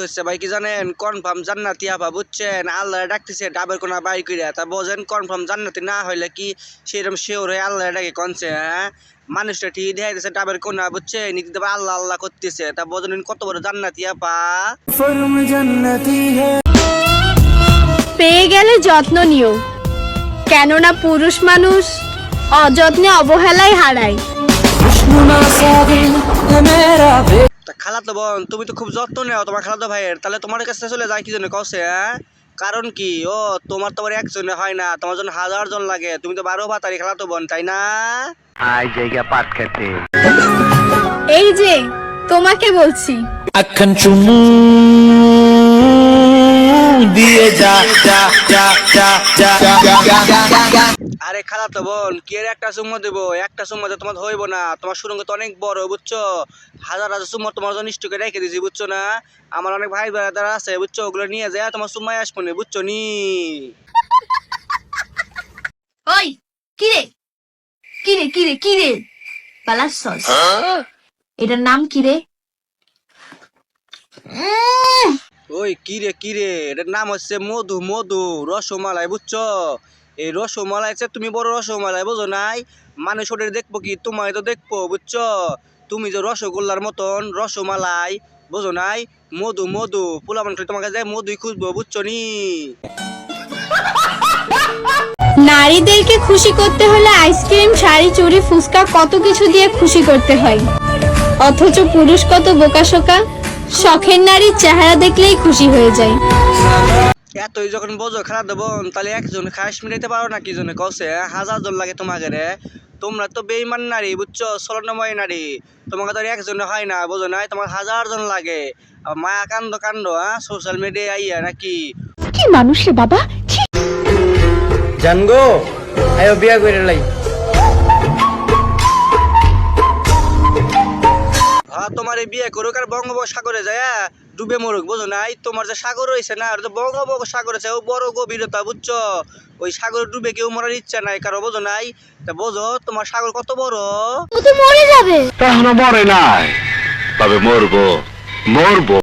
হচ্ছে ভাই কি জানেন, কনফার্ম জান্নাতি আবা বুঝছেন, আল্লাহ ডাকতেছে ডাবের কোনা বাইর কইরা, তা বোঝেন কনফার্ম জান্নাতি না হইলে কি সেরকম শিওর হয়ে আল্লাহ ডাকে কনছে। হ্যাঁ, মানুষটা ঠিক দেখাই দিচ্ছে ডাবের কোনা বুঝছে, নিতে আল্লাহ আল্লাহ করতেছে, তা বোঝেন কত বড় জান্নাতি আপা। পেয়ে গেলে যত্ন নিও, কেননা পুরুষ মানুষ অযত্নে অবহেলায় হারায়। তা খালাতো বোন, তুমি তো খুব যত্ন নেও তোমার খালাতো ভাইয়ের, তাহলে তোমার কাছে চলে যায় কি জন্য কছে? হ্যাঁ, কারণ কি? ও তোমার তো আবার একজনে হয় না, তোমার জন্য 1000 জন লাগে, তুমি তো 12 ভাতারি খালাতো বোন, তাই না? আই জায়গা পাট খেতে এই যে তোমাকে বলছি, আখান চুমু দিয়ে যা যা যা যা যা। আরে খালাতো বোন, কি এর একটা চুম্মা দেবো? একটা চুম্মাতে তোমার হইব না, তোমার সুরঙ্গ তো অনেক বড় বুঝছো, হাজার হাজার চুম্মা তোমার জন্য স্টকে রেখে দিয়েছি বুঝছো না। আমার অনেক ভাই ব্রাদার আছে বুঝছো, ওগুলো নিয়ে যায় তোমার চুম্মাই আসবো না বুঝছো নি। ওই কিরে কিরে কিরে কিরে পালাচ্ছস? এটার নাম কিরে? ওই কিরে কিরে, এটার নাম হচ্ছে মধু, মধু রসমালাই বুঝছো। এই রসমালাই তুমি বড় রসমালাই বুঝো নাই, মানুষ ওদের দেখবো কি, তোমায় তো দেখবো বুঝছো। তুমি যে রসগোল্লার মতন রসমালাই বুঝো নাই, মধু মধু পোলা মানুষ তোমাকে যায় মধুই খুঁজবো বুঝছো নি। নারীদেরকে খুশি করতে হলে আইসক্রিম, শাড়ি, চুড়ি, ফুচকা কত কিছু দিয়ে খুশি করতে হয়, অথচ পুরুষ কত বোকাশোকা, শখের নারীর চেহারা দেখলেই খুশি হয়ে যায়। এতই যখন বোঝো খারাপ দেবো, তাহলে একজন খাস মিলাইতে পারো না কি জন্য কছে? 1000 জন লাগে তোমাকে রে, তোমরা তো বেইমান নারী বুঝছো, ছলনাময় নারী, তোমাকে তো আর একজনে হয় না বোঝো নাই, তোমার 1000 জন লাগে। আর মায়া কান্দ কান্দ সোশ্যাল মিডিয়ায় আইয়া নাকি কি মানুষ রে বাবা। জানগো আয়ো বিয়া করে লাই। তোমার এই বিয়ে করুক আর বঙ্গোপসাগরে যায় ডুবে মরুক বোঝো নাই, তোমার যে সাগর রয়েছে না, ওটা তো বঙ্গোপসাগর আছে, ও বড় গভীরতা বুঝছো, ওই সাগরে ডুবে কেউ মরার ইচ্ছা নাই কারো বোঝো নাই। তা বোঝো তোমার সাগর কত বড়। ও তো মরে যাবে। এখনো মরে নাই, তবে মরবো মরবো।